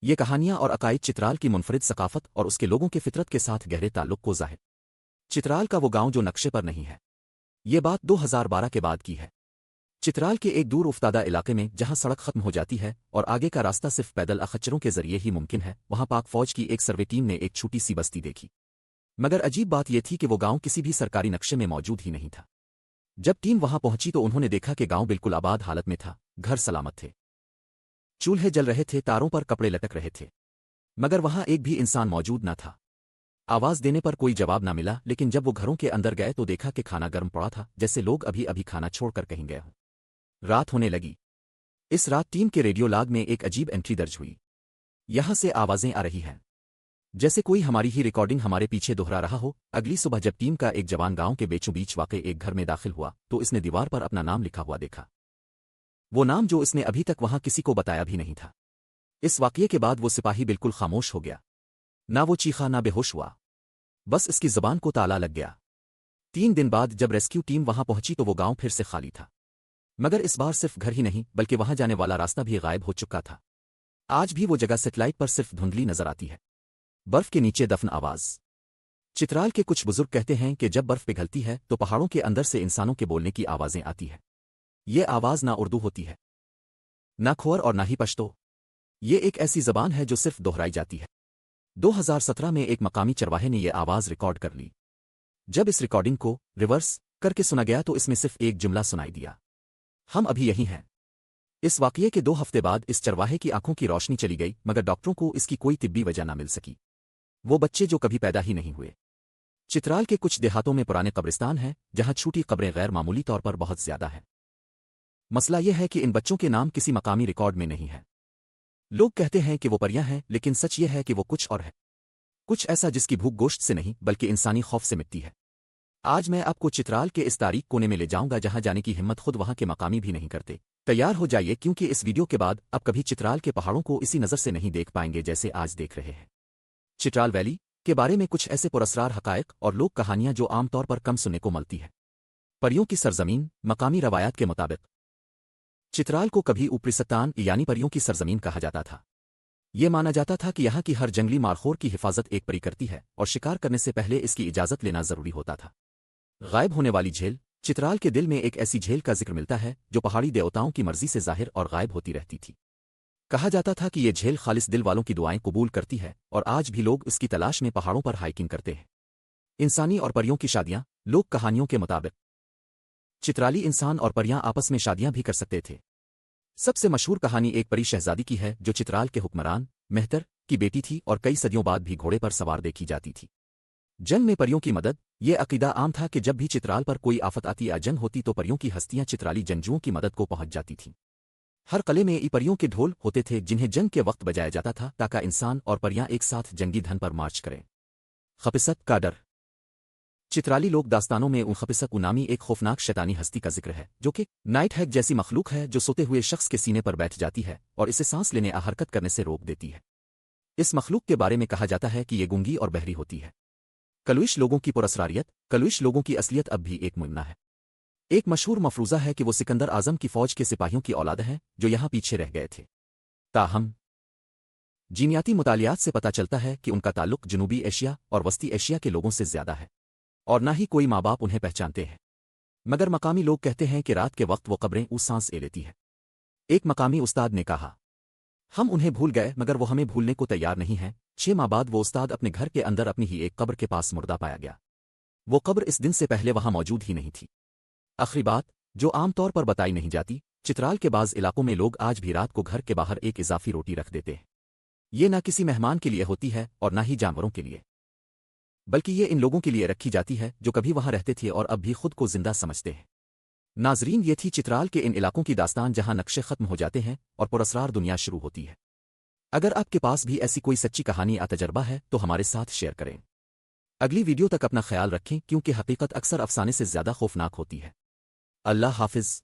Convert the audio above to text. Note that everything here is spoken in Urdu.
یہ کہانیاں اور عقائد چترال کی منفرد ثقافت اور اس کے لوگوں کے فطرت کے ساتھ گہرے تعلق کو ظاہر۔ چترال کا وہ گاؤں جو نقشے پر نہیں ہے۔ یہ بات 2012 کے بعد کی ہے۔ چترال کے ایک دور افتادہ علاقے میں جہاں سڑک ختم ہو جاتی ہے اور آگے کا راستہ صرف پیدل اخچروں کے ذریعے ہی ممکن ہے، وہاں پاک فوج کی ایک سروے ٹیم نے ایک چھوٹی سی بستی دیکھی۔ مگر عجیب بات یہ تھی کہ وہ گاؤں کسی بھی سرکاری نقشے میں موجود ہی نہیں تھا۔ جب ٹیم وہاں پہنچی تو انہوں نے دیکھا کہ گاؤں بالکل آباد حالت میں تھا، گھر سلامت تھے، چولہے جل رہے تھے، تاروں پر کپڑے لٹک رہے تھے، مگر وہاں ایک بھی انسان موجود نہ تھا۔ آواز دینے پر کوئی جواب نہ ملا، لیکن جب وہ گھروں کے اندر گئے تو دیکھا کہ کھانا گرم پڑا تھا، جیسے لوگ ابھی ابھی کھانا چھوڑ کر کہیں گئے ہوں۔ رات ہونے لگی۔ اس رات ٹیم کے ریڈیو لاگ میں ایک عجیب انٹری درج ہوئی۔ یہاں سے آوازیں آ رہی ہیں، جیسے کوئی ہماری ہی ریکارڈنگ ہمارے پیچھے دہرا رہا ہو۔ اگلی صبح جب ٹیم کا ایک جوان گاؤں کے بیچوں بیچ واقع ایک گھر میں داخل ہوا تو اس نے دیوار پر اپنا نام لکھا ہوا دیکھا، وہ نام جو اس نے ابھی تک وہاں کسی کو بتایا بھی نہیں تھا۔ اس واقعے کے بعد وہ سپاہی بالکل خاموش ہو گیا، نہ وہ چیخا نہ بے ہوش ہوا، بس اس کی زبان کو تالا لگ گیا۔ 3 دن بعد جب ریسکیو ٹیم وہاں پہنچی تو وہ گاؤں پھر سے خالی تھا، مگر اس بار صرف گھر ہی نہیں بلکہ وہاں جانے والا راستہ بھی غائب ہو چکا تھا۔ آج بھی وہ جگہ سیٹلائٹ پر صرف دھندلی نظر آتی ہے، برف کے نیچے دفن آواز۔ چترال کے کچھ بزرگ کہتے ہیں کہ جب برف پگھلتی ہے تو پہاڑوں کے اندر سے انسانوں کے بولنے کی آوازیں آتی ہے۔ یہ آواز نہ اردو ہوتی ہے، نہ کھور اور نہ ہی پشتو، یہ ایک ایسی زبان ہے جو صرف دہرائی جاتی ہے۔ 2017 میں ایک مقامی چرواہے نے یہ آواز ریکارڈ کر لی۔ جب اس ریکارڈنگ کو ریورس کر کے سنا گیا تو اس میں صرف ایک جملہ سنائی دیا، ہم ابھی یہی ہیں۔ اس واقعے کے 2 ہفتے بعد اس چرواہے کی آنکھوں کی روشنی چلی گئی، مگر ڈاکٹروں کو اس کی کوئی طبی وجہ نہ مل سکی۔ وہ بچے جو کبھی پیدا ہی نہیں ہوئے۔ چترال کے کچھ دیہاتوں میں پرانے قبرستان ہیں جہاں چھوٹی قبریں غیر معمولی طور پر بہت زیادہ ہیں۔ مسئلہ یہ ہے کہ ان بچوں کے نام کسی مقامی ریکارڈ میں نہیں ہے۔ لوگ کہتے ہیں کہ وہ پریاں ہیں، لیکن سچ یہ ہے کہ وہ کچھ اور ہے، کچھ ایسا جس کی بھوک گوشت سے نہیں بلکہ انسانی خوف سے مٹتی ہے۔ آج میں آپ کو چترال کے اس تاریک کونے میں لے جاؤں گا جہاں جانے کی ہمت خود وہاں کے مقامی بھی نہیں کرتے۔ تیار ہو جائیے کیونکہ اس ویڈیو کے بعد اب کبھی چترال کے پہاڑوں کو اسی نظر سے نہیں دیکھ پائیں گے جیسے آج دیکھ رہے ہیں۔ چترال ویلی کے بارے میں کچھ ایسے پراسرار حقائق اور لوک کہانیاں جو عام طور پر کم سننے کو ملتی ہے۔ پریوں کی سرزمین۔ مقامی روایات کے مطابق چترال کو کبھی اوپریستان یعنی پریوں کی سرزمین کہا جاتا تھا۔ یہ مانا جاتا تھا کہ یہاں کی ہر جنگلی مارخور کی حفاظت ایک پری کرتی ہے اور شکار کرنے سے پہلے اس کی اجازت لینا ضروری ہوتا تھا۔ غائب ہونے والی جھیل۔ چترال کے دل میں ایک ایسی جھیل کا ذکر ملتا ہے جو پہاڑی دیوتاؤں کی مرضی سے ظاہر اور غائب ہوتی رہتی تھی۔ کہا جاتا تھا کہ یہ جھیل خالص دل والوں کی دعائیں قبول کرتی ہے اور آج بھی لوگ اس کی تلاش میں پہاڑوں پر ہائیکنگ کرتے ہیں۔ انسانی اور پریوں کی شادیاں۔ لوک کہانیوں کے مطابق چترالی انسان اور پریاں آپس میں شادیاں بھی کر سکتے تھے۔ سب سے مشہور کہانی ایک پری شہزادی کی ہے جو چترال کے حکمران مہتر کی بیٹی تھی اور کئی صدیوں بعد بھی گھوڑے پر سوار دیکھی جاتی تھی۔ جنگ میں پریوں کی مدد۔ یہ عقیدہ عام تھا کہ جب بھی چترال پر کوئی آفت آتی یا جنگ ہوتی تو پریوں کی ہستیاں چترالی جنگجوؤں کی مدد کو پہنچ جاتی تھیں۔ ہر قلعے میں پریوں کے ڈھول ہوتے تھے جنہیں جنگ کے وقت بجایا جاتا تھا تاکہ انسان اور پریاں ایک ساتھ جنگی دھن پر مارچ کریں۔ خپست کا ڈر۔ چترالی لوک داستانوں میں خپست نامی ایک خوفناک شیطانی ہستی کا ذکر ہے جو کہ نائٹ ہیگ جیسی مخلوق ہے جو سوتے ہوئے شخص کے سینے پر بیٹھ جاتی ہے اور اسے سانس لینے یا حرکت کرنے سے روک دیتی ہے۔ اس مخلوق کے بارے میں کہا جاتا ہے کہ یہ گونگی اور بہری ہوتی ہے۔ کلوش لوگوں کی پراسراریت۔ کلوش لوگوں کی اصلیت اب بھی ایک ممنع ہے۔ ایک مشہور مفروضہ ہے کہ وہ سکندر اعظم کی فوج کے سپاہیوں کی اولاد ہیں جو یہاں پیچھے رہ گئے تھے۔ تاہم جینیاتی مطالعات سے پتہ چلتا ہے کہ ان کا تعلق جنوبی ایشیا اور وسطی ایشیا کے لوگوں سے زیادہ ہے اور نہ ہی کوئی ماں باپ انہیں پہچانتے ہیں۔ مگر مقامی لوگ کہتے ہیں کہ رات کے وقت وہ قبریں سانس لے لیتی ہے۔ ایک مقامی استاد نے کہا، ہم انہیں بھول گئے مگر وہ ہمیں بھولنے کو تیار نہیں ہیں۔ 6 ماہ بعد وہ استاد اپنے گھر کے اندر اپنی ہی ایک قبر کے پاس مردہ پایا گیا۔ وہ قبر اس دن سے پہلے وہاں موجود ہی نہیں تھی۔ آخری بات جو عام طور پر بتائی نہیں جاتی، چترال کے بعض علاقوں میں لوگ آج بھی رات کو گھر کے باہر ایک اضافی روٹی رکھ دیتے ہیں۔ یہ نہ کسی مہمان کے لیے ہوتی ہے اور نہ ہی جانوروں کے لیے، بلکہ یہ ان لوگوں کے لیے رکھی جاتی ہے جو کبھی وہاں رہتے تھے اور اب بھی خود کو زندہ سمجھتے ہیں۔ ناظرین، یہ تھی چترال کے ان علاقوں کی داستان جہاں نقشے ختم ہو جاتے ہیں اور پراسرار دنیا شروع ہوتی ہے۔ اگر آپ کے پاس بھی ایسی کوئی سچی کہانی یا تجربہ ہے تو ہمارے ساتھ شیئر کریں۔ اگلی ویڈیو تک اپنا خیال رکھیں کیونکہ حقیقت اکثر افسانے سے زیادہ خوفناک ہوتی ہے۔ اللہ حافظ۔